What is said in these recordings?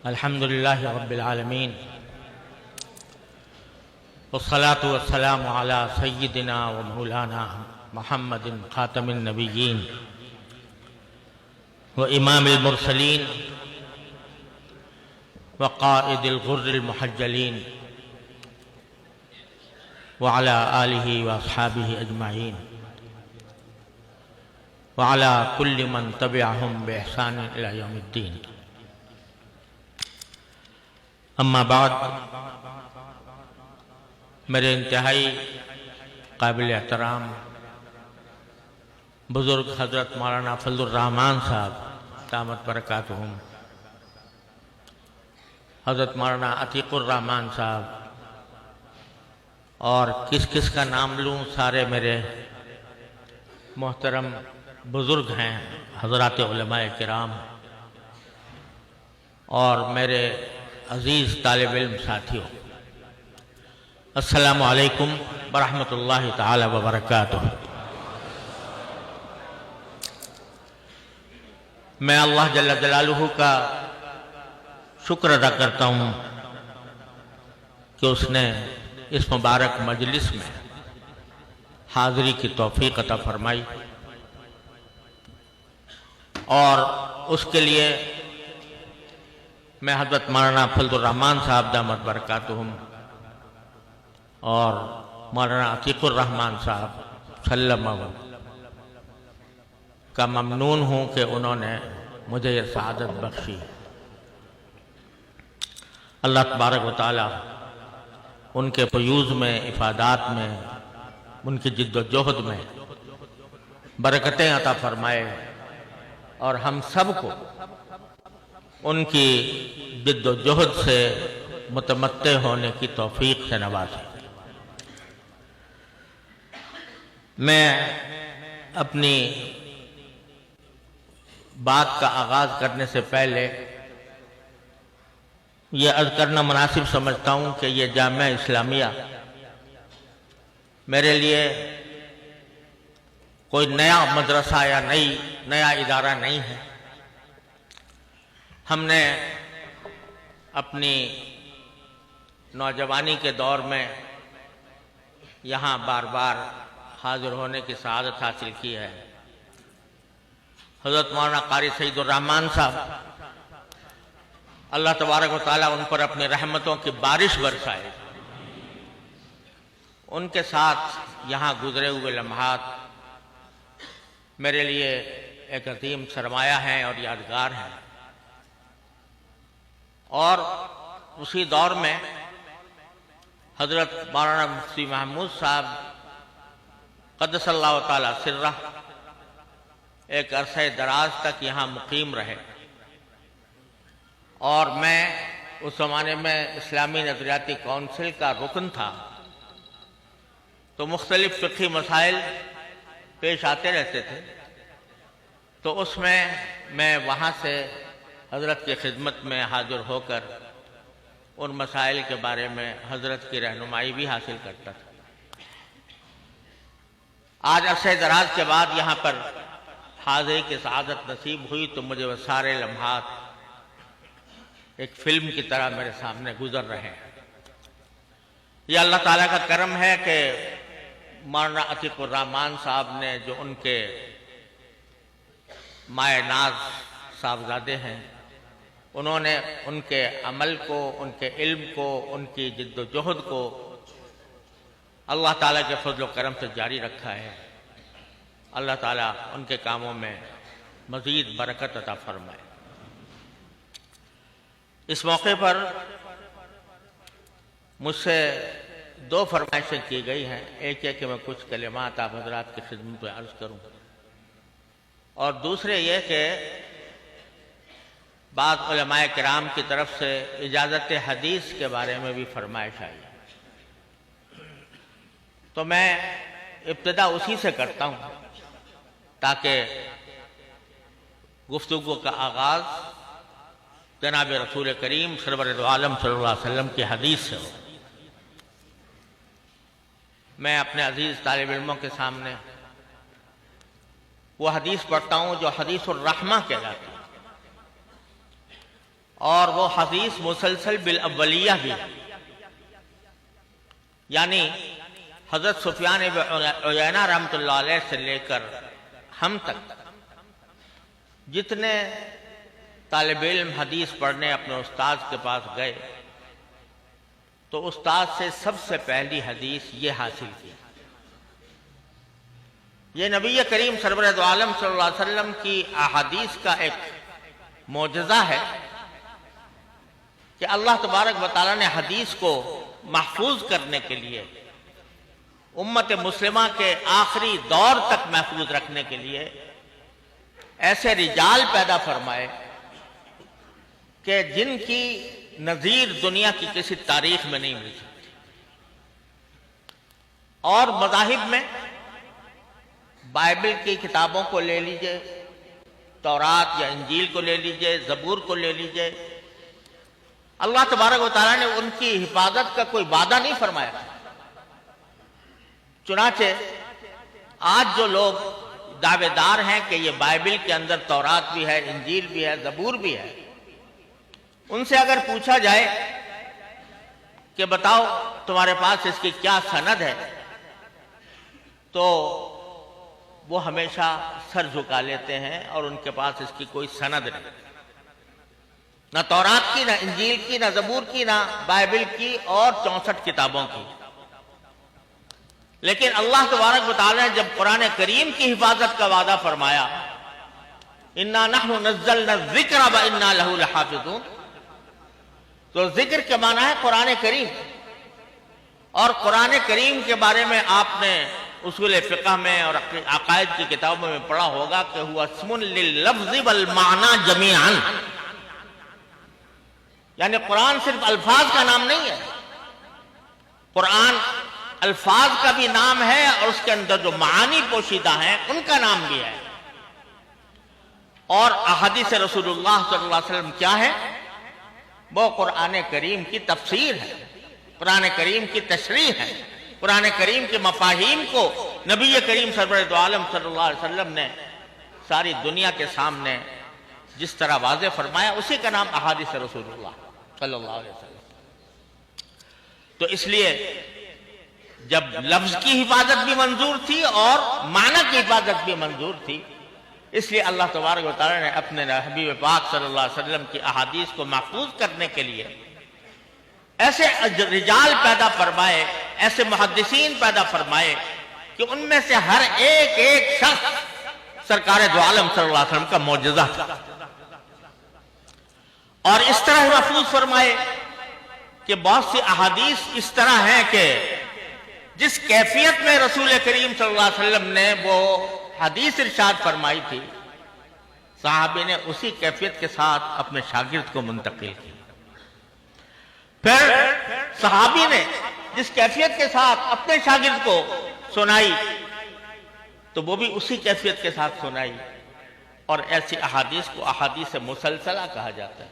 الحمد لله رب العالمين والصلاة والسلام على سيدنا ومولانا محمد خاتم النبيين وإمام المرسلين وقائد الغر المحجلين وعلى آله وأصحابه أجمعين وعلى كل من تبعهم بإحسان إلى يوم الدين. اما بعد، میرے انتہائی قابل احترام بزرگ حضرت مولانا فضل الرحمان صاحب دامت برکاتہم، حضرت مولانا عتیق الرحمان صاحب، اور کس کس کا نام لوں، سارے میرے محترم بزرگ ہیں، حضرات علماء کرام اور میرے عزیز طالب علم ساتھیوں، السلام علیکم ورحمۃ اللہ تعالی وبرکاتہ۔ میں اللہ جل جلالہ کا شکر ادا کرتا ہوں کہ اس نے اس مبارک مجلس میں حاضری کی توفیق عطا فرمائی، اور اس کے لیے میں حضرت مولانا فضل الرحمان صاحب دامت برکاتہم اور مولانا عتیق الرحمان صاحب سلم کا ممنون ہوں کہ انہوں نے مجھے یہ سعادت بخشی۔ اللہ تبارک و تعالی ان کے فیوض میں، افادات میں، ان کی جد و جہد میں برکتیں عطا فرمائے، اور ہم سب کو ان کی جد و جہد سے متمتع ہونے کی توفیق سے نوازے۔ میں اپنی بات کا آغاز کرنے سے پہلے یہ عرض کرنا مناسب سمجھتا ہوں کہ یہ جامعہ اسلامیہ میرے لیے کوئی نیا مدرسہ یا نیا ادارہ نہیں ہے۔ ہم نے اپنی نوجوانی کے دور میں یہاں بار بار حاضر ہونے کی سعادت حاصل کی ہے۔ حضرت مولانا قاری سعید الرحمان صاحب، اللہ تبارک و تعالیٰ ان پر اپنی رحمتوں کی بارش برسائے، ان کے ساتھ یہاں گزرے ہوئے لمحات میرے لیے ایک عظیم سرمایہ ہیں اور یادگار ہیں۔ اور اسی دور میں حضرت مولانا مفتی محمود صاحب قدس اللہ تعالی سرہ ایک عرصہ دراز تک یہاں مقیم رہے، اور میں اس زمانے میں اسلامی نظریاتی کونسل کا رکن تھا، تو مختلف فقہی مسائل پیش آتے رہتے تھے، تو اس میں وہاں سے حضرت کی خدمت میں حاضر ہو کر ان مسائل کے بارے میں حضرت کی رہنمائی بھی حاصل کرتا تھا۔ آج عرصہ دراز کے بعد یہاں پر حاضری کی سعادت نصیب ہوئی، تو مجھے وہ سارے لمحات ایک فلم کی طرح میرے سامنے گزر رہے ہیں۔ یہ اللہ تعالیٰ کا کرم ہے کہ مولانا عتیق الرحمان صاحب نے، جو ان کے مائع ناز صاحبزادے ہیں، انہوں نے ان کے عمل کو، ان کے علم کو، ان کی جد و جہد کو اللہ تعالیٰ کے فضل و کرم سے جاری رکھا ہے۔ اللہ تعالیٰ ان کے کاموں میں مزید برکت عطا فرمائے۔ اس موقع پر مجھ سے دو فرمائشیں کی گئی ہیں، ایک ہے کہ میں کچھ کلمات آپ حضرات کی خدمت میں عرض کروں، اور دوسرے یہ کہ بعض علماء کرام کی طرف سے اجازت حدیث کے بارے میں بھی فرمائش آئی، تو میں ابتدا اسی سے کرتا ہوں تاکہ گفتگو کا آغاز جناب رسول کریم سرور دو عالم صلی اللہ علیہ وسلم کی حدیث سے ہو۔ میں اپنے عزیز طالب علموں کے سامنے وہ حدیث پڑھتا ہوں جو حدیث الرحمہ کہلاتی ہے، اور وہ حدیث مسلسل بالاولیہ بھی ہے، یعنی حضرت سفیان بن عیینہ رحمۃ اللہ علیہ سے لے کر ہم تک جتنے طالب علم حدیث پڑھنے اپنے استاد کے پاس گئے تو استاد سے سب سے پہلی حدیث یہ حاصل کی۔ یہ نبی کریم سرور دو عالم صلی اللہ علیہ وسلم کی احادیث کا ایک معجزہ ہے کہ اللہ تبارک و تعالیٰ نے حدیث کو محفوظ کرنے کے لیے، امت مسلمہ کے آخری دور تک محفوظ رکھنے کے لیے ایسے رجال پیدا فرمائے کہ جن کی نظیر دنیا کی کسی تاریخ میں نہیں مل سکتی۔ اور مذاہب میں بائبل کی کتابوں کو لے لیجئے، تورات یا انجیل کو لے لیجئے، زبور کو لے لیجئے، اللہ تبارک و تعالیٰ نے ان کی حفاظت کا کوئی وعدہ نہیں فرمایا۔ چنانچہ آج جو لوگ دعوے دار ہیں کہ یہ بائبل کے اندر تورات بھی ہے، انجیل بھی ہے، زبور بھی ہے، ان سے اگر پوچھا جائے کہ بتاؤ تمہارے پاس اس کی کیا سند ہے، تو وہ ہمیشہ سر جھکا لیتے ہیں اور ان کے پاس اس کی کوئی سند نہیں، نہ تورات کی، نہ انجیل کی، نہ زبور کی، نہ بائبل کی اور 64 کتابوں کی۔ لیکن اللہ تبارک و تعالیٰ نے جب قرآن کریم کی حفاظت کا وعدہ فرمایا، اِنَّا نَحْنُ نَزَّلْنَا الذِّكْرَ وَإِنَّا لَهُ لَحَافِظُونَ، تو ذکر کے معنی ہے قرآن کریم، اور قرآن کریم کے بارے میں آپ نے اصول فقہ میں اور عقائد کی کتابوں میں پڑھا ہوگا کہ هو اسم لللفظ والمعنى جميعا، یعنی قرآن صرف الفاظ کا نام نہیں ہے، قرآن الفاظ کا بھی نام ہے اور اس کے اندر جو معانی پوشیدہ ہیں ان کا نام بھی ہے۔ اور احادیث رسول اللہ صلی اللہ علیہ وسلم کیا ہے؟ وہ قرآن کریم کی تفسیر ہے، قرآن کریم کی تشریح ہے، قرآن کریم کے مفاہیم کو نبی کریم سرور دو عالم صلی اللہ علیہ وسلم نے ساری دنیا کے سامنے جس طرح واضح فرمایا، اسی کا نام احادیث رسول اللہ صلی اللہ علیہ وسلم۔ تو اس لیے جب لفظ کی حفاظت بھی منظور تھی اور معنی کی حفاظت بھی منظور تھی، اس لیے اللہ تبارک و تعالیٰ نے اپنے حبیب پاک صلی اللہ علیہ وسلم کی احادیث کو محفوظ کرنے کے لیے ایسے رجال پیدا فرمائے، ایسے محدثین پیدا فرمائے کہ ان میں سے ہر ایک ایک شخص سرکار دو عالم صلی اللہ علیہ وسلم کا معجزہ تھا، اور اس طرح محفوظ فرمائے کہ بہت سی احادیث اس طرح ہیں کہ جس کیفیت میں رسول کریم صلی اللہ علیہ وسلم نے وہ حدیث ارشاد فرمائی تھی، صحابی نے اسی کیفیت کے ساتھ اپنے شاگرد کو منتقل کی۔ پھر صحابی نے جس کیفیت کے ساتھ اپنے شاگرد کو سنائی تو وہ بھی اسی کیفیت کے ساتھ سنائی، اور ایسی احادیث کو احادیث مسلسلہ کہا جاتا ہے۔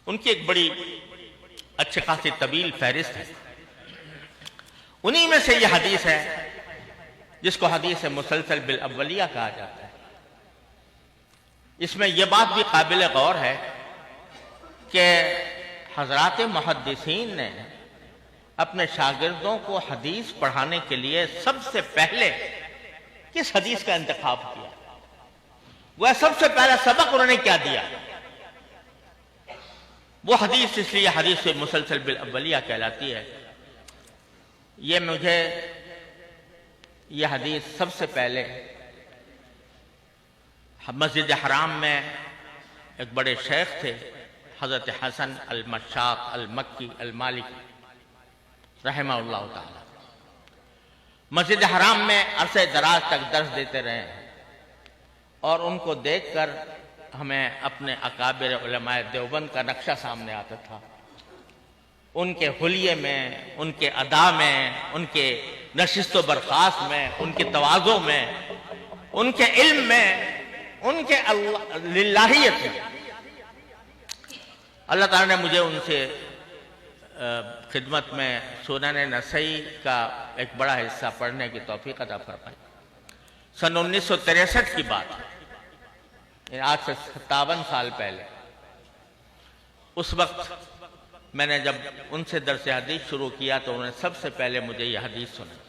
ان کی ایک بڑی اچھی خاصی طویل فہرست ہے، انہی میں سے یہ حدیث ہے جس کو حدیث مسلسل بالاولیہ کہا جاتا ہے۔ اس میں یہ بات بھی قابل غور ہے کہ حضرات محدثین نے اپنے شاگردوں کو حدیث پڑھانے کے لیے سب سے پہلے کس حدیث کا انتخاب کیا، وہ سب سے پہلا سبق انہوں نے کیا دیا، وہ حدیث اس لیے حدیث مسلسل بالاولیہ کہلاتی ہے۔ یہ حدیث سب سے پہلے مسجد حرام میں ایک بڑے شیخ تھے، حضرت حسن المشاط المکی المالکی رحمہ اللہ تعالی، مسجد حرام میں عرصہ دراز تک درس دیتے رہے ہیں، اور ان کو دیکھ کر ہمیں اپنے اکابر علماء دیوبند کا نقشہ سامنے آتا تھا، ان کے حلیے میں، ان کے ادا میں، ان کے نشست و برخاست میں، ان کے تواضع میں، ان کے علم میں، ان کے للہیت میں۔ اللہ تعالیٰ نے مجھے ان سے خدمت میں سنن نسائی کا ایک بڑا حصہ پڑھنے کی توفیق عطا فرمائی۔ سن 1963 کی بات ہے، آج سے 57 سال پہلے اس وقت میں نے جب ان سے درس حدیث شروع کیا تو انہوں نے سب سے پہلے مجھے یہ حدیث سنائی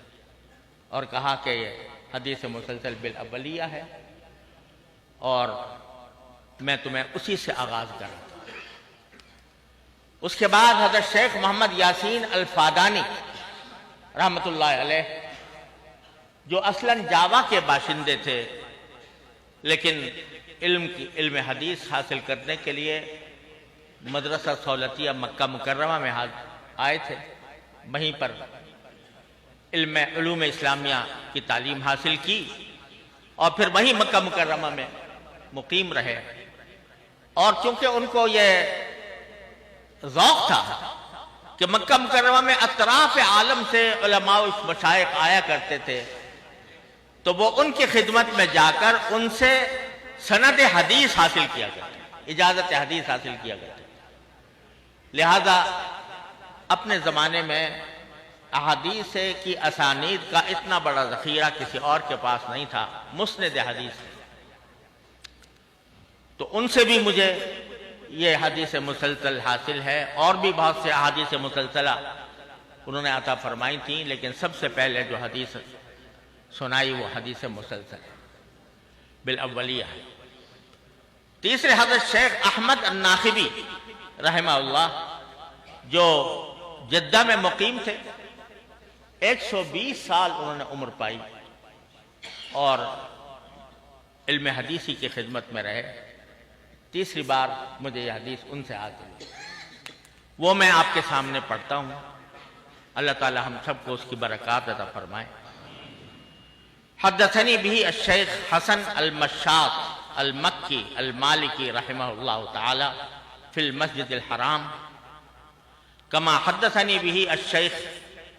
اور کہا کہ یہ حدیث مسلسل بالاولیہ ہے اور میں تمہیں اسی سے آغاز کرا. اس کے بعد حضرت شیخ محمد یاسین الفادانی رحمۃ اللہ علیہ، جو اصلاً جاوا کے باشندے تھے لیکن علم حدیث حاصل کرنے کے لیے مدرسہ سہولتیہ مکہ مکرمہ میں آئے تھے، وہیں پر علوم اسلامیہ کی تعلیم حاصل کی اور پھر وہیں مکہ مکرمہ میں مقیم رہے. اور چونکہ ان کو یہ ذوق تھا کہ مکہ مکرمہ میں اطراف عالم سے علماء و مشائخ آیا کرتے تھے، تو وہ ان کی خدمت میں جا کر ان سے سند حدیث حاصل کیا کرتے، اجازت حدیث حاصل کیا کرتے. لہذا اپنے زمانے میں احادیث کی اسانید کا اتنا بڑا ذخیرہ کسی اور کے پاس نہیں تھا، مسند حدیث. تو ان سے بھی مجھے یہ حدیث مسلسل حاصل ہے، اور بھی بہت سے احادیث مسلسلہ انہوں نے عطا فرمائی تھیں، لیکن سب سے پہلے جو حدیث سنائی وہ حدیث مسلسل بالاولیہ ہے. تیسرے حضرت شیخ احمد الناخبی رحمہ اللہ، جو جدہ میں مقیم تھے، 120 سال انہوں نے عمر پائی اور علم حدیثی کی خدمت میں رہے. تیسری بار مجھے یہ حدیث ان سے حاصل ہوئی، وہ میں آپ کے سامنے پڑھتا ہوں. اللہ تعالی ہم سب کو اس کی برکات عطا فرمائے. حدثنی به الشیخ حسن المشاط المکی المالکی رحمہ اللہ تعالی فی المسجد الحرام، کما حدثنی به الشیخ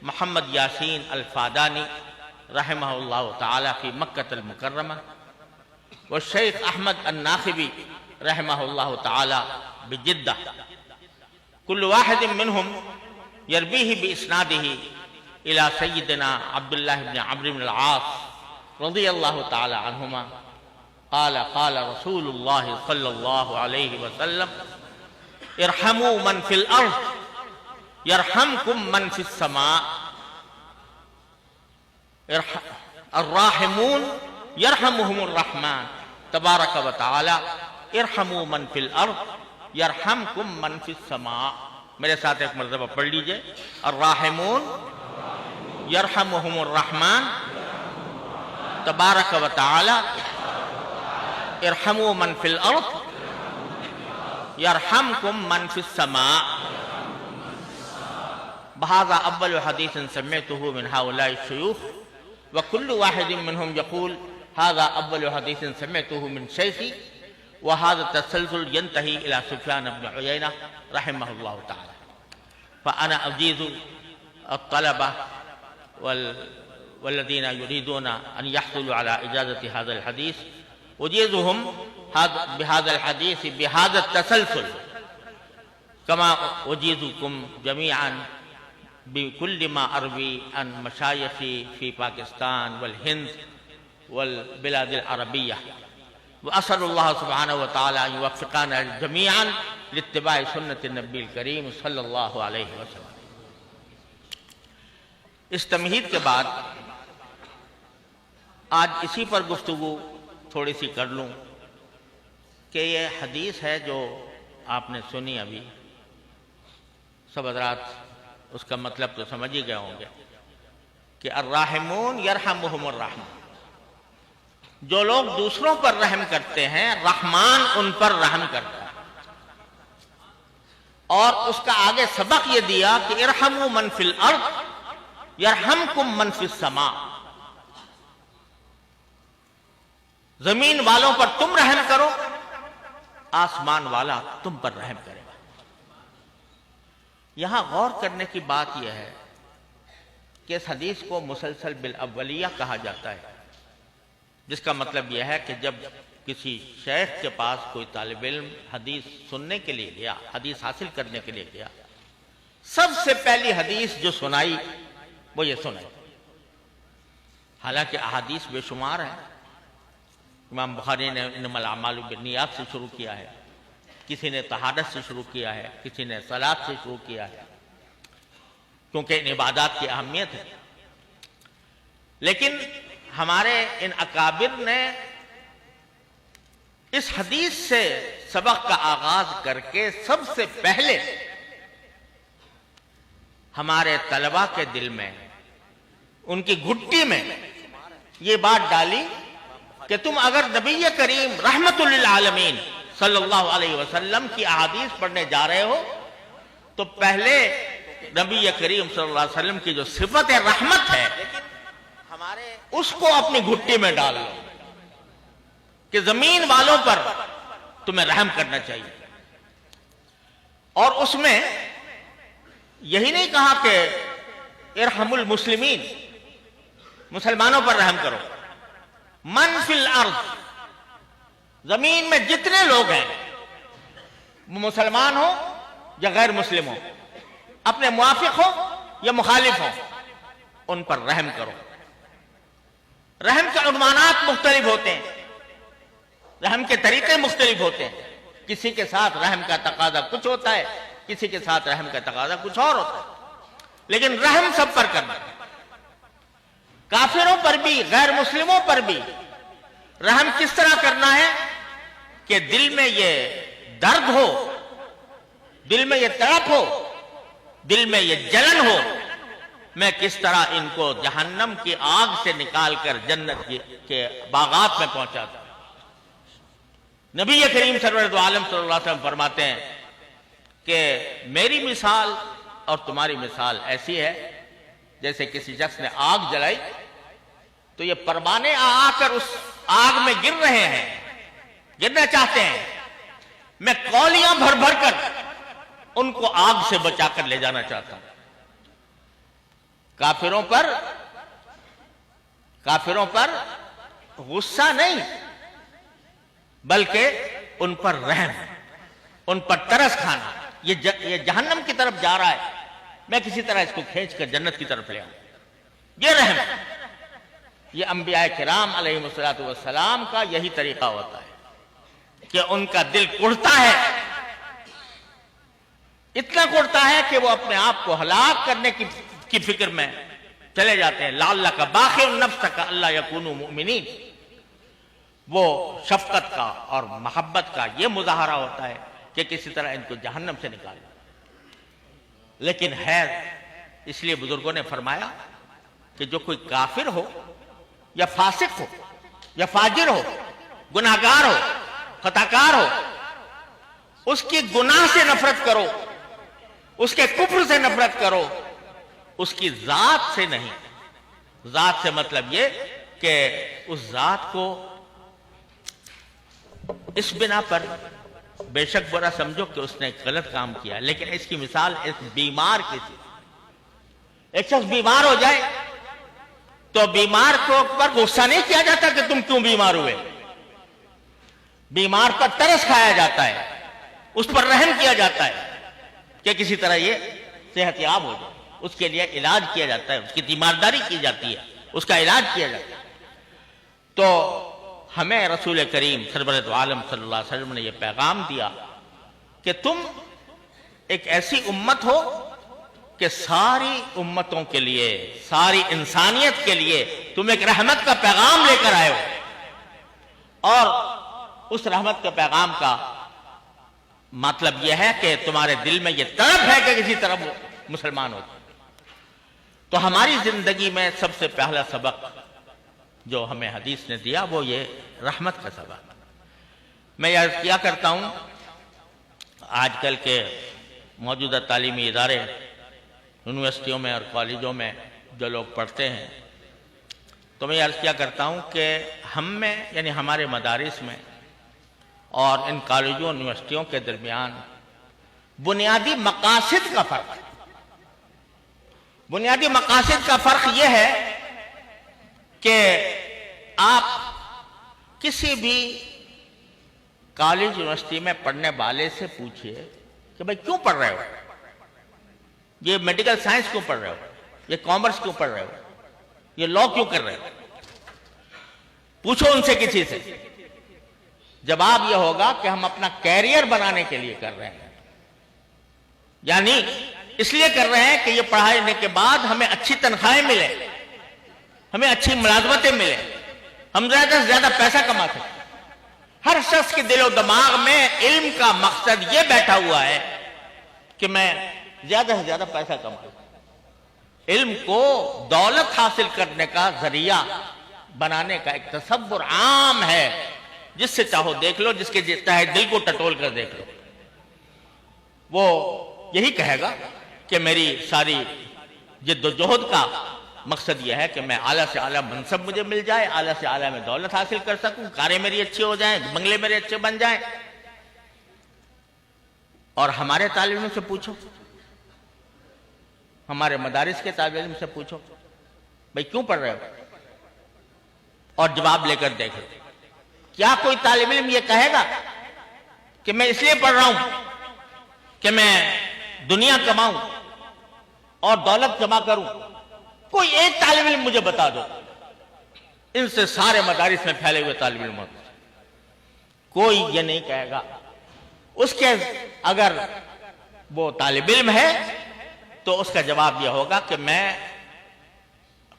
محمد یاسین الفادانی رحمہ اللہ تعالی فی مکہ المکرمہ، والشیخ احمد الناخبی رحمہ اللہ تعالی بجدہ، کل واحد منهم یرویہ باسنادہ الى سیدنا عبداللہ بن عمرو بن العاص رضی اللہ تعالی عنہما قال قال رسول اللہ صلی اللہ علیہ وسلم ارحموا من فی الارض یرحمکم من فی السماء، الراحمون یرحمہم الرحمن تبارک و تعالی، ارحموا من فی الارض یرحمکم من فی السماء. میرے ساتھ ایک مرتبہ پڑھ لیجئے، الراحمون یرحمہم الرحمن تبارک و تعالی، ارحموا من فی الارض یرحمکم من فی السماء. بہذا اول حدیث سمعته من هؤلاء الشیوخ وكل واحد منهم يقول هذا اول حدیث سمعته من شیخی، وهذا التسلسل ينتهي الى سفیان بن عیینہ رحمہ اللہ تعالی. فانا اجیز الطلبہ والذین يريدون ان يحصلوا على اجازة هذا الحديث اجیزهم بهذا الحديث بهذا التسلسل كما اجیزكم جميعا بكل ما اروي عن مشايخي في باكستان والهند والبلاد العربية، وأسأل الله سبحانه وتعالى أن يوفقنا جميعا لاتباع سنة النبي الكريم صلی اللہ علیہ وسلم. اس تمہید کے بعد آج اسی پر گفتگو تھوڑی سی کر لوں کہ یہ حدیث ہے جو آپ نے سنی ابھی. سب حضرات اس کا مطلب تو سمجھ ہی گئے ہوں گے کہ الراحمون یرحمہم الرحمن، جو لوگ دوسروں پر رحم کرتے ہیں رحمان ان پر رحم کرتا ہے. اور اس کا آگے سبق یہ دیا کہ ارحموا من فی الارض یرحمکم من فی السماء، زمین والوں پر تم رحم کرو، آسمان والا تم پر رحم کرے گا. یہاں غور کرنے کی بات یہ ہے کہ اس حدیث کو مسلسل بالاولیہ کہا جاتا ہے، جس کا مطلب یہ ہے کہ جب کسی شیخ کے پاس کوئی طالب علم حدیث سننے کے لیے گیا، حدیث حاصل کرنے کے لیے گیا، سب سے پہلی حدیث جو سنائی وہ یہ سنائی. حالانکہ احادیث بے شمار ہیں. امام بخاری نے انما الاعمال بالنیات سے شروع کیا ہے، کسی نے طہارت سے شروع کیا ہے، کسی نے صلاۃ سے شروع کیا ہے، کیونکہ ان عبادات کی اہمیت ہے۔ لیکن ہمارے ان اکابر نے اس حدیث سے سبق کا آغاز کر کے سب سے پہلے ہمارے طلباء کے دل میں، ان کی گھٹی میں یہ بات ڈالی کہ تم اگر نبی کریم رحمت للعالمین صلی اللہ علیہ وسلم کی احادیث پڑھنے جا رہے ہو تو پہلے نبی کریم صلی اللہ علیہ وسلم کی جو صفت رحمت ہے اس کو اپنی گھٹی میں ڈال لو کہ زمین والوں پر تمہیں رحم کرنا چاہیے۔ اور اس میں یہی نہیں کہا کہ ارحم المسلمین، مسلمانوں پر رحم کرو، من فی الارض، زمین میں جتنے لوگ ہیں وہ مسلمان ہو یا غیر مسلم ہو، اپنے موافق ہو یا مخالف ہو، ان پر رحم کرو۔ رحم کے عنوانات مختلف ہوتے ہیں، رحم کے طریقے مختلف ہوتے ہیں، کسی کے ساتھ رحم کا تقاضا کچھ ہوتا ہے، کسی کے ساتھ رحم کا تقاضا کچھ اور ہوتا ہے، لیکن رحم سب پر کرنا ہے، کافروں پر بھی غیر مسلموں پر بھی۔ رحم کس طرح کرنا ہے کہ دل میں یہ درد ہو، دل میں یہ تڑپ ہو، دل میں یہ جلن ہو، میں کس طرح ان کو جہنم کی آگ سے نکال کر جنت کے باغات میں پہنچا دوں۔ نبی کریم سرورت عالم صلی اللہ علیہ وسلم فرماتے ہیں کہ میری مثال اور تمہاری مثال ایسی ہے جیسے کسی شخص نے آگ جلائی تو یہ پروانے آ کر اس آگ میں گر رہے ہیں، گرنا چاہتے ہیں، میں کولیاں بھر بھر کر ان کو آگ سے بچا کر لے جانا چاہتا ہوں۔ کافروں پر غصہ نہیں بلکہ ان پر رحم، ان پر ترس کھانا، یہ جہنم کی طرف جا رہا ہے، میں کسی طرح اس کو کھینچ کر جنت کی طرف لے آؤں، یہ رحم۔ یہ انبیاء کرام علیہ السلام کا یہی طریقہ ہوتا ہے کہ ان کا دل کڑتا ہے، اتنا کڑتا ہے کہ وہ اپنے آپ کو ہلاک کرنے کی فکر میں چلے جاتے ہیں۔ لعلک باخع نفسک الا یکونوا مؤمنین، وہ شفقت کا اور محبت کا یہ مظاہرہ ہوتا ہے کہ کسی طرح ان کو جہنم سے نکالنا۔ لیکن ہے، اس لیے بزرگوں نے فرمایا کہ جو کوئی کافر ہو یا فاسق ہو یا فاجر ہو، گناہگار ہو، خطاکار ہو، اس کی گناہ سے نفرت کرو، اس کے کفر سے نفرت کرو، اس کی ذات سے نہیں۔ ذات سے مطلب یہ کہ اس ذات کو اس بنا پر بے شک برا سمجھو کہ اس نے ایک غلط کام کیا، لیکن اس کی مثال ایک بیمار کی تھی۔ ایک شخص بیمار ہو جائے تو بیمار کو پر غصہ نہیں کیا جاتا کہ تم کیوں بیمار ہوئے، بیمار پر ترس کھایا جاتا ہے، اس پر رحم کیا جاتا ہے کہ کسی طرح یہ صحت یاب ہو جائے، اس کے لیے علاج کیا جاتا ہے، اس کی تیمارداری کی جاتی ہے، اس کا علاج کیا جاتا ہے۔ تو ہمیں رسول کریم سرورت عالم صلی اللہ علیہ وسلم نے یہ پیغام دیا کہ تم ایک ایسی امت ہو کہ ساری امتوں کے لیے، ساری انسانیت کے لیے تم ایک رحمت کا پیغام لے کر آئے ہو، اور اس رحمت کے پیغام کا مطلب یہ ہے کہ تمہارے دل میں یہ طلب ہے کہ کسی طرح مسلمان ہو جائے۔ تو ہماری زندگی میں سب سے پہلا سبق جو ہمیں حدیث نے دیا وہ یہ رحمت کا سبق۔ میں یہ کیا کرتا ہوں، آج کل کے موجودہ تعلیمی ادارے، یونیورسٹیوں میں اور کالجوں میں جو لوگ پڑھتے ہیں، تو میں یہ عرض کیا کرتا ہوں کہ ہم میں یعنی ہمارے مدارس میں اور ان کالجوں اور یونیورسٹیوں کے درمیان بنیادی مقاصد کا فرق ہے۔ بنیادی مقاصد کا فرق یہ ہے کہ آپ کسی بھی کالج یونیورسٹی میں پڑھنے والے سے پوچھئے کہ بھائی کیوں پڑھ رہے ہو، یہ میڈیکل سائنس کیوں پڑھ رہے ہو، یہ کامرس کیوں پڑھ رہے ہو، یہ لاء کیوں کر رہے ہو، پوچھو ان سے کسی سے، جواب یہ ہوگا کہ ہم اپنا کیریئر بنانے کے لیے کر رہے ہیں، یعنی اس لیے کر رہے ہیں کہ یہ پڑھائی کے بعد ہمیں اچھی تنخواہیں ملے، ہمیں اچھی ملازمتیں ملے، ہم زیادہ سے زیادہ پیسہ کما سکیں۔ ہر شخص کے دل و دماغ میں علم کا مقصد یہ بیٹھا ہوا ہے کہ میں زیادہ سے زیادہ پیسہ کماؤں۔ علم کو دولت حاصل کرنے کا ذریعہ بنانے کا ایک تصور عام ہے، جس سے چاہو دیکھ لو، جس کے چاہے دل کو ٹٹول کر دیکھ لو، وہ یہی کہے گا کہ میری ساری جد و جہد کا مقصد یہ ہے کہ میں اعلیٰ سے اعلیٰ منصب مجھے مل جائے، اعلیٰ سے اعلیٰ میں دولت حاصل کر سکوں، کاریں میری اچھی ہو جائیں، بنگلے میرے اچھے بن جائیں۔ اور ہمارے طالب علم سے پوچھو، ہمارے مدارس کے طالب علم سے پوچھو، بھئی کیوں پڑھ رہے ہو؟ اور جواب لے کر دیکھو، کیا کوئی طالب علم یہ کہے گا کہ میں اس لیے پڑھ رہا ہوں کہ میں دنیا کماؤں اور دولت جمع کروں؟ کوئی ایک طالب علم مجھے بتا دو، ان سے سارے مدارس میں پھیلے ہوئے طالب علم ہوتے، کوئی یہ نہیں کہے گا۔ اس کے اگر وہ طالب علم ہے تو اس کا جواب یہ ہوگا کہ میں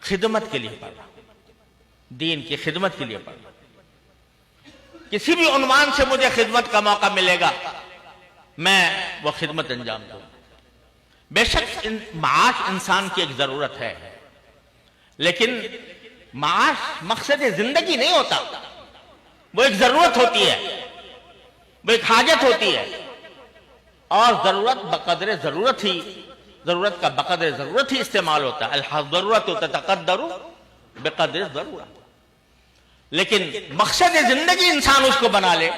خدمت کے لیے پڑھ رہا ہوں، دین کی خدمت کے لیے پڑھ رہا ہوں، کسی بھی عنوان سے مجھے خدمت کا موقع ملے گا میں وہ خدمت انجام دوں۔ بے شک معاش انسان کی ایک ضرورت ہے، لیکن معاش مقصد زندگی نہیں ہوتا، وہ ایک ضرورت ہوتی ہے، وہ ایک حاجت ہوتی ہے، اور ضرورت بقدر ضرورت ہی، ضرورت کا بقدر ضرورت ہی استعمال ہوتا ہے۔ الضرورت تتقدر بقدر ضرورت، لیکن مقصد زندگی انسان اس کو بنا لے،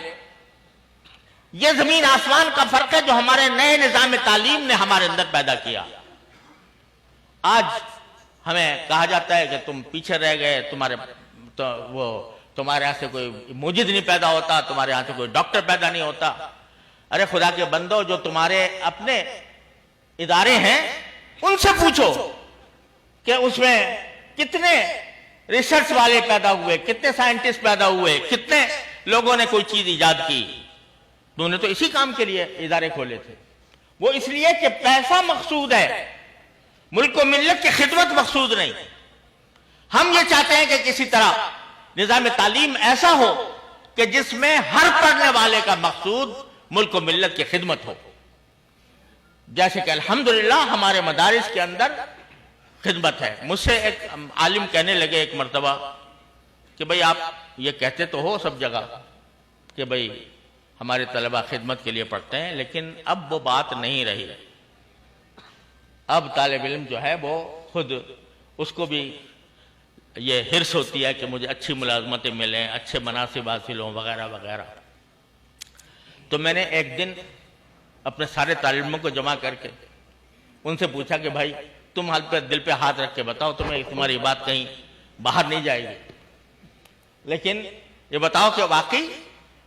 یہ زمین آسمان کا فرق ہے جو ہمارے نئے نظام تعلیم نے ہمارے اندر پیدا کیا۔ آج ہمیں کہا جاتا ہے کہ تم پیچھے رہ گئے، تمہارے یہاں سے کوئی موجد نہیں پیدا ہوتا، تمہارے یہاں سے کوئی ڈاکٹر پیدا نہیں ہوتا۔ ارے خدا کے بندو، جو تمہارے اپنے ادارے ہیں ان سے پوچھو کہ اس میں کتنے ریسرچ والے پیدا ہوئے، کتنے سائنٹسٹ پیدا ہوئے، کتنے لوگوں نے کوئی چیز ایجاد کی۔ انہوں نے تو اسی کام کے لیے ادارے کھولے تھے، وہ اس لیے کہ پیسہ مقصود ہے، ملک و ملت کی خدمت مقصود نہیں۔ ہم یہ چاہتے ہیں کہ کسی طرح نظام تعلیم ایسا ہو کہ جس میں ہر پڑھنے والے کا مقصود ملک و ملت کی خدمت ہو، جیسے کہ الحمدللہ ہمارے مدارس کے اندر خدمت ہے۔ مجھ سے ایک عالم کہنے لگے ایک مرتبہ کہ بھئی آپ یہ کہتے تو ہو سب جگہ کہ بھئی ہمارے طلبہ خدمت کے لیے پڑھتے ہیں، لیکن اب وہ بات نہیں رہی۔ اب طالب علم جو ہے وہ خود اس کو بھی یہ حرص ہوتی ہے کہ مجھے اچھی ملازمتیں ملیں، اچھے مناصب حاصل ہوں، وغیرہ وغیرہ۔ تو میں نے ایک دن اپنے سارے طالب علموں کو جمع کر کے ان سے پوچھا کہ بھائی تم دل پہ ہاتھ رکھ کے بتاؤ، تمہاری بات کہیں باہر نہیں جائے گی، لیکن یہ بتاؤ کہ واقعی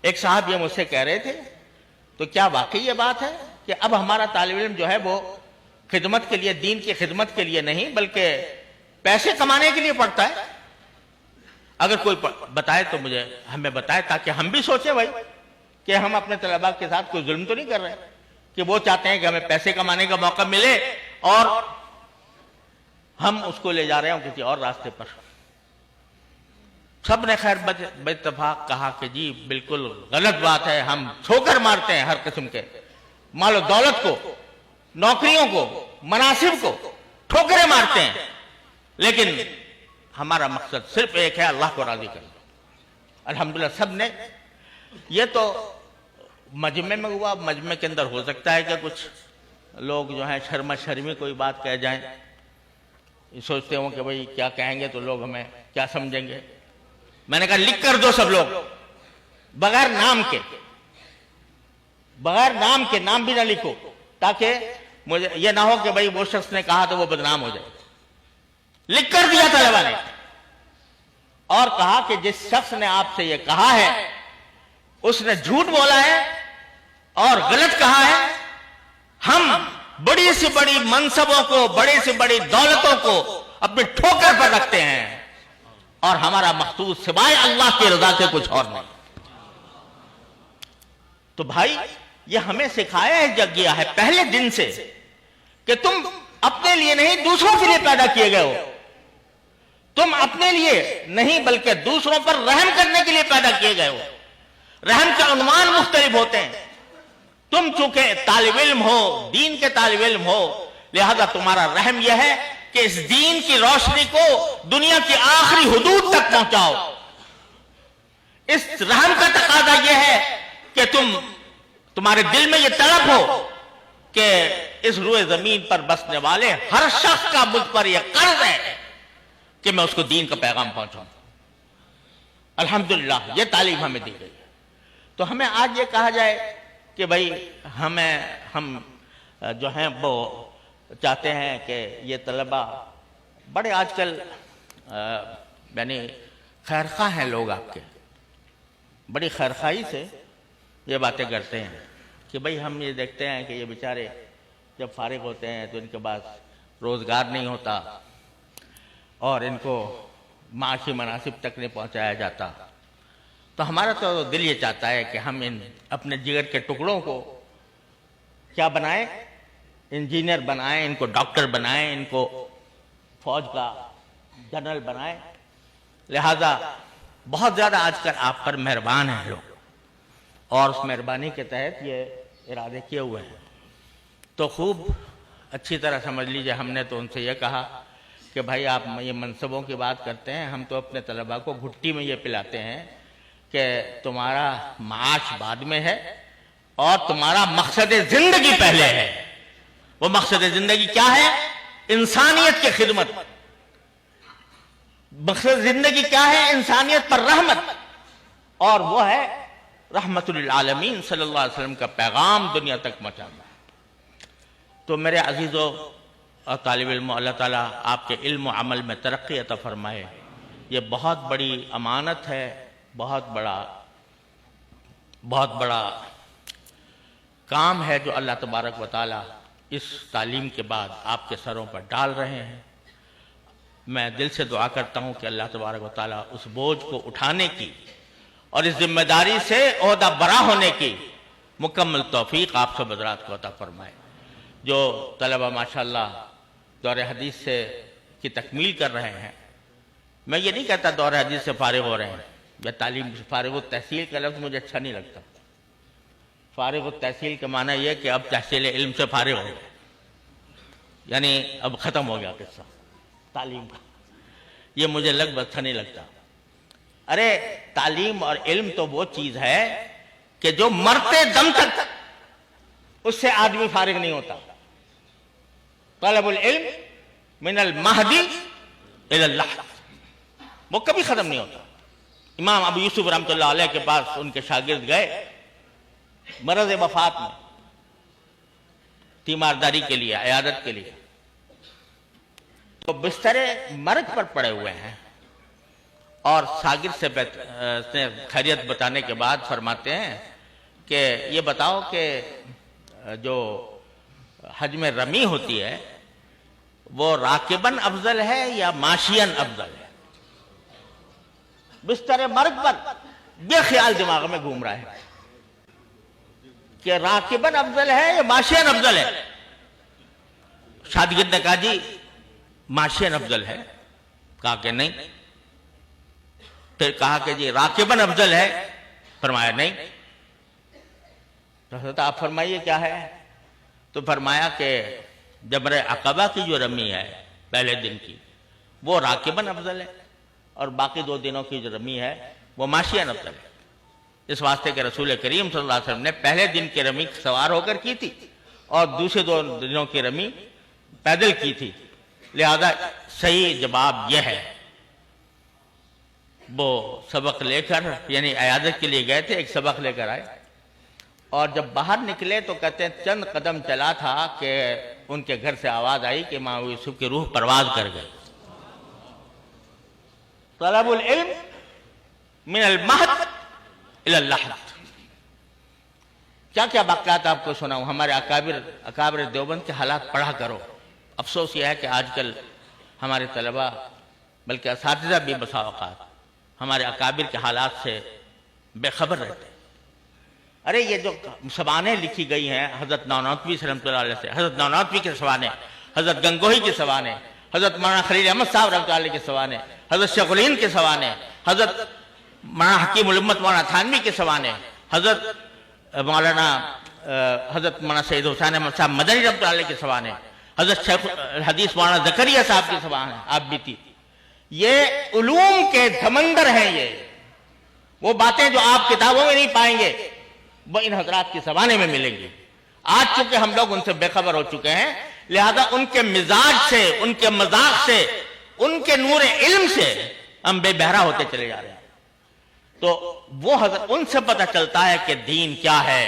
ایک صاحب یہ مجھ سے کہہ رہے تھے، تو کیا واقعی یہ بات ہے کہ اب ہمارا طالب علم جو ہے وہ خدمت کے لیے، دین کی خدمت کے لیے نہیں بلکہ پیسے کمانے کے لیے پڑھتا ہے؟ اگر کوئی بتائے تو ہمیں بتائے، تاکہ ہم بھی سوچیں بھائی کہ ہم اپنے طلباء کے ساتھ کوئی ظلم تو نہیں کر رہے کہ وہ چاہتے ہیں کہ ہمیں پیسے کمانے کا موقع ملے اور ہم اس کو لے جا رہے ہوں کسی اور راستے پر۔ سب نے خیر باتفاق کہا کہ جی بالکل غلط بات ہے، ہم ٹھوکر مارتے ہیں ہر قسم کے مال و دولت کو، نوکریوں کو، مناصب کو ٹھوکریں مارتے ہیں، لیکن ہمارا مقصد صرف ایک ہے، اللہ کو راضی کرنا۔ الحمدللہ سب نے، یہ تو مجمع میں ہوا، مجمع کے اندر ہو سکتا ہے کہ کچھ لوگ جو ہیں شرما شرمی کوئی بات کہہ جائیں، سوچتے ہوں کہ بھئی کیا کہیں گے تو لوگ ہمیں کیا سمجھیں گے۔ میں نے کہا لکھ کر دو سب لوگ، بغیر نام کے، نام بھی نہ لکھو، تاکہ مجھے یہ نہ ہو کہ بھئی وہ شخص نے کہا تو وہ بدنام ہو جائے۔ لکھ کر دیا طلبہ نے، اور کہا کہ جس شخص نے آپ سے یہ کہا ہے اس نے جھوٹ بولا ہے اور غلط کہا ہے۔ ہم بڑی سے بڑی منصبوں کو، بڑی سے بڑی دولتوں کو اپنی ٹھوکر پر رکھتے ہیں، اور ہمارا مقصود سوائے اللہ کی رضا سے کچھ اور نہیں۔ تو بھائی یہ ہمیں سکھایا گیا ہے پہلے دن سے کہ تم اپنے لیے نہیں دوسروں کے لیے پیدا کیے گئے ہو. تم اپنے لیے نہیں بلکہ دوسروں پر رحم کرنے کے لیے پیدا کیے گئے ہو. رحم کے عنوان مختلف ہوتے ہیں. تم چونکہ طالب علم ہو, دین کے طالب علم ہو, لہذا تمہارا رحم یہ ہے کہ اس دین کی روشنی کو دنیا کی آخری حدود تک پہنچاؤ. اس رحم کا تقاضا یہ ہے کہ تمہارے دل میں یہ طلب ہو کہ اس روئے زمین پر بسنے والے ہر شخص کا مجھ پر یہ قرض ہے کہ میں اس کو دین کا پیغام پہنچاؤں. الحمدللہ یہ تعلیم ہمیں دی گئی ہے. تو ہمیں آج یہ کہا جائے کہ بھائی ہم جو ہیں وہ چاہتے ہیں کہ یہ طلبہ بڑے آج کل یعنی خیرخواہ ہیں لوگ آپ کے, بڑی خیرخواہی سے یہ باتیں کرتے ہیں کہ بھئی ہم یہ دیکھتے ہیں کہ یہ بیچارے جب فارغ ہوتے ہیں تو ان کے پاس روزگار نہیں ہوتا اور ان کو معاشی مناسب تک نہیں پہنچایا جاتا. تو ہمارا تو دل یہ چاہتا ہے کہ ہم ان اپنے جگر کے ٹکڑوں کو کیا بنائیں, انجینئر بنائیں, ان کو ڈاکٹر بنائیں, ان کو فوج کا جنرل بنائیں. لہذا بہت زیادہ آج کل آپ پر مہربان ہیں لوگ اور اس مہربانی کے تحت یہ ارادے کیے ہوئے ہیں. تو خوب اچھی طرح سمجھ لیجئے ہم نے تو ان سے یہ کہا کہ بھائی آپ یہ منصبوں کی بات کرتے ہیں, ہم تو اپنے طلباء کو گھٹی میں یہ پلاتے ہیں کہ تمہارا معاش بعد میں ہے اور تمہارا مقصد زندگی پہلے ہے. وہ مقصد زندگی کیا ہے؟ انسانیت کی خدمت. مقصد زندگی کیا ہے؟ انسانیت پر رحمت, اور وہ ہے رحمت للعالمین صلی اللہ علیہ وسلم کا پیغام دنیا تک پہنچانا. تو میرے عزیزو اور طالب علم, اللہ تعالیٰ آپ کے علم و عمل میں ترقی عطا فرمائے. یہ بہت بڑی امانت ہے, بہت بڑا کام ہے جو اللہ تبارک و تعالیٰ اس تعلیم کے بعد آپ کے سروں پر ڈال رہے ہیں. میں دل سے دعا کرتا ہوں کہ اللہ تبارک و تعالیٰ اس بوجھ کو اٹھانے کی اور اس ذمہ داری سے عہدہ برا ہونے کی مکمل توفیق آپ سب حضرات کو عطا فرمائے. جو طلبہ ماشاءاللہ دور حدیث کی تکمیل کر رہے ہیں, میں یہ نہیں کہتا دور حدیث سے فارغ ہو رہے ہیں یا تعلیم سے فارغ التحصیل کا لفظ مجھے اچھا نہیں لگتا. فارغ التحصیل کا معنی یہ کہ اب تحصیل علم سے فارغ ہو گئے, یعنی اب ختم ہو گیا قصہ تعلیم کا. یہ مجھے اچھا نہیں لگتا. ارے تعلیم اور علم تو وہ چیز ہے کہ جو مرتے دم تک اس سے آدمی فارغ نہیں ہوتا. طلب العلم من المہدی الی اللحد, وہ کبھی ختم نہیں ہوتا. امام ابو یوسف رحمۃ اللہ علیہ کے پاس ان کے شاگرد گئے مرض وفات میں تیمارداری کے لیے, عیادت کے لیے. تو بستر مرگ پر پڑے ہوئے ہیں اور شاگرد سے خیریت بتانے کے بعد فرماتے ہیں کہ یہ بتاؤ کہ جو حج میں رمی ہوتی ہے وہ راکباً افضل ہے یا ماشیاً افضل ہے؟ بستر مرگ پر یہ خیال دماغ میں گھوم رہا ہے کہ راکباً افضل ہے یا ماشیاً افضل ہے. شاگرد نے کہا جی ماشیاً افضل ہے. کہا کہ نہیں. پھر کہا کہ جی راکباً افضل ہے. فرمایا نہیں. تو آپ فرمائیے کیا ہے؟ تو فرمایا کہ جمرہ عقبہ کی جو رمی ہے پہلے دن کی وہ راکباً افضل ہے اور باقی 2 دنوں کی جو رمی ہے وہ ماشیاً افضل ہے. اس واسطے کہ رسول کریم صلی اللہ علیہ وسلم نے پہلے دن کی رمی سوار ہو کر کی تھی اور دوسرے 2 دنوں کی رمی پیدل کی تھی. لہذا صحیح جواب یہ ہے. وہ سبق لے کر یعنی عیادت کے لیے گئے تھے, ایک سبق لے کر آئے اور جب باہر نکلے تو کہتے ہیں چند قدم چلا تھا کہ ان کے گھر سے آواز آئی کہ امام یوسف کی روح پرواز کر گئی. طلب العلم من المہد الی اللحد. کیا کیا واقعات آپ کو سناؤں. ہمارے اکابر دیوبند کے حالات پڑھا کرو. افسوس یہ ہے کہ آج کل ہمارے طلبہ بلکہ اساتذہ بھی بسا اوقات ہمارے اکابر کے حالات سے بے خبر رہتے ہیں. ارے یہ جو سوانح لکھی گئی ہیں حضرت نانوتوی رحمۃ اللہ علیہ سے، حضرت نانوتوی کے سوانح، حضرت گنگوہی کے سوانح، حضرت مولانا خلیل احمد صاحب رحمۃ اللہ علیہ کے سوانح، حضرت شیخ الہند کے سوانح، حضرت مولانا حکیم الامت مولانا تھانوی کے سوانح، حضرت مولانا سید حسین احمد صاحب مدنی رحمۃ اللہ علیہ کے سوانح، حضرت شیخ الحدیث مولانا زکریا صاحب کے سوانح آپ بھی تھی. یہ علوم کے سمندر ہیں. یہ وہ باتیں جو آپ کتابوں میں نہیں پائیں گے وہ ان حضرات کے سوانح میں ملیں گی. آج چونکہ ہم لوگ ان سے بے خبر ہو چکے ہیں، لہذا ان کے مزاج سے، ان کے مذاق سے، ان کے نور علم سے ہم بے بہرا ہوتے چلے جا رہے ہیں. تو وہ حضرت ان سے پتہ چلتا ہے کہ دین کیا ہے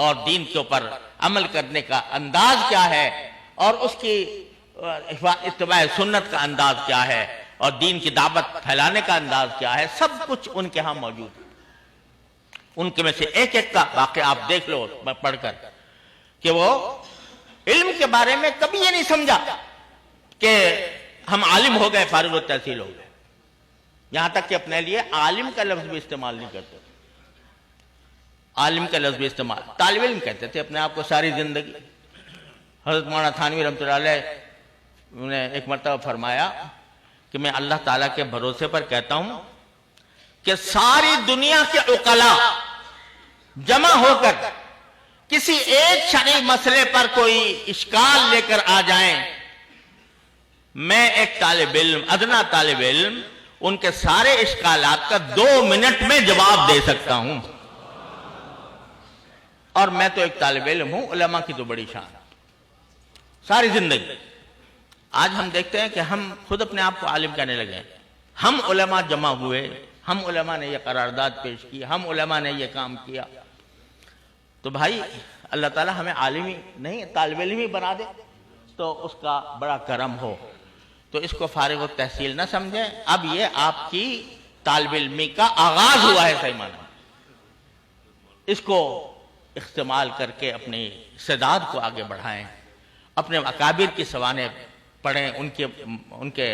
اور دین کے اوپر عمل کرنے کا انداز کیا ہے اور اس کی اتباع سنت کا انداز کیا ہے اور دین کی دعوت پھیلانے کا انداز کیا ہے. سب کچھ ان کے ہاں موجود ہے. ان کے میں سے ایک ایک کا واقعہ آپ دیکھ لو پڑھ کر کہ وہ علم کے بارے میں کبھی یہ نہیں سمجھا کہ ہم عالم ہو گئے، فارغ التحصیل ہو گئے. یہاں تک کہ اپنے لیے عالم کا لفظ بھی استعمال نہیں کرتے. عالم کا لفظ بھی استعمال، طالب علم کہتے تھے اپنے آپ کو ساری زندگی. حضرت مولانا تھانوی رحمۃ اللہ علیہ نے ایک مرتبہ فرمایا کہ میں اللہ تعالیٰ کے بھروسے پر کہتا ہوں کہ ساری دنیا کے عقلاء جمع ہو کر کسی ایک شرعی مسئلے پر کوئی اشکال لے کر آ جائیں، میں ایک طالب علم، ادنا طالب علم، ان کے سارے اشکالات کا 2 منٹ میں جواب دے سکتا ہوں. اور میں تو ایک طالب علم ہوں. علماء کی تو بڑی شان ساری زندگی. آج ہم دیکھتے ہیں کہ ہم خود اپنے آپ کو عالم کہنے لگے. ہم علماء جمع ہوئے، ہم علماء نے یہ قرارداد پیش کی، ہم علماء نے یہ کام کیا. تو بھائی اللہ تعالیٰ ہمیں عالم ہی نہیں طالب علم ہی بنا دے تو اس کا بڑا کرم ہو. تو اس کو فارغ التحصیل نہ سمجھیں. اب یہ آپ کی طالب علمی کا آغاز ہوا ہے صحیح معنی. اس کو استعمال کر کے اپنی استعداد کو آگے بڑھائیں، اپنے اکابر کی سوانح پڑھیں، ان کے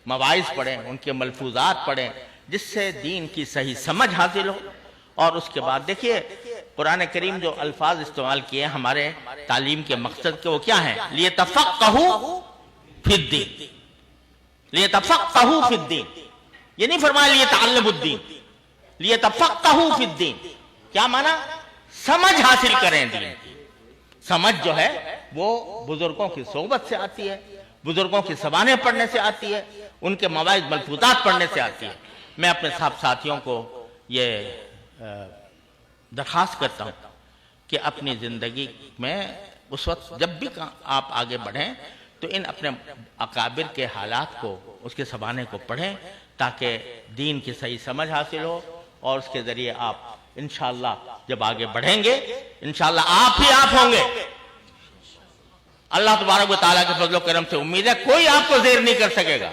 مواعظ پڑھیں، ان کے ملفوظات پڑھیں، جس سے دین کی صحیح سمجھ حاصل ہو. اور اس کے بعد دیکھیے قرآن کریم جو الفاظ استعمال کیے ہمارے تعلیم کے مقصد کے وہ کیا ہیں؟ لِيَتَفَقَّهُوا فِي الدِّينِ، لِيَتَفَقَّهُوا فِي الدِّينِ. یہ نہیں فرمایا لِيَتَعَلَّمُوا الدِّينِ، لِيَتَفَقَّهُوا فِي الدِّينِ. کیا معنی؟ سمجھ حاصل کریں دین کی. سمجھ جو ہے وہ بزرگوں کی صحبت سے آتی ہے، بزرگوں کی سوانح پڑھنے سے آتی ہے، ان کے مواعظ ملفوظات پڑھنے سے آتی ہے. میں اپنے ساتھیوں کو یہ درخواست کرتا ہوں کہ اپنی زندگی میں اس وقت جب بھی آپ آگے بڑھیں تو ان اپنے اکابر کے حالات کو، اس کے سوانح کو پڑھیں تاکہ دین کی صحیح سمجھ حاصل ہو اور اس کے ذریعے آپ انشاءاللہ جب آگے بڑھیں گے انشاءاللہ آپ ہی آپ ہوں گے. اللہ تبارک و تعالیٰ کے فضل و کرم سے امید ہے کوئی آپ کو زیر نہیں کر سکے گا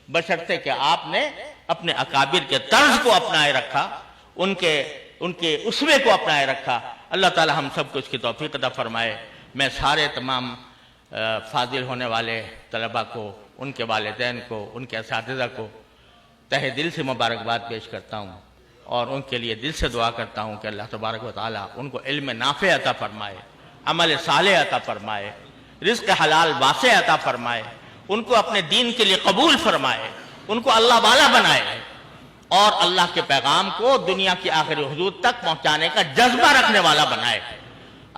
بشرطے کہ آپ نے اپنے اکابر کے طرز کو اپنائے رکھا، ان کے اسوے کو اپنائے رکھا. اللہ تعالیٰ ہم سب کو اس کی توفیق عطا فرمائے. میں سارے تمام فاضل ہونے والے طلباء کو، ان کے والدین کو، ان کے اساتذہ کو تہہ دل سے مبارکباد پیش کرتا ہوں اور ان کے لیے دل سے دعا کرتا ہوں کہ اللہ تبارک و تعالیٰ ان کو علم نافع عطا فرمائے، عمل صالح عطا فرمائے، رزق حلال واسع عطا فرمائے، ان کو اپنے دین کے لیے قبول فرمائے، ان کو اللہ والا بنائے اور اللہ کے پیغام کو دنیا کی آخری حدود تک پہنچانے کا جذبہ رکھنے والا بنائے.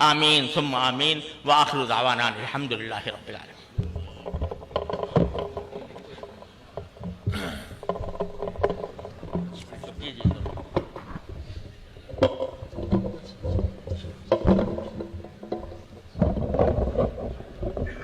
آمین ثم آمین. وآخر دعوانا الحمدللہ رب العالمین.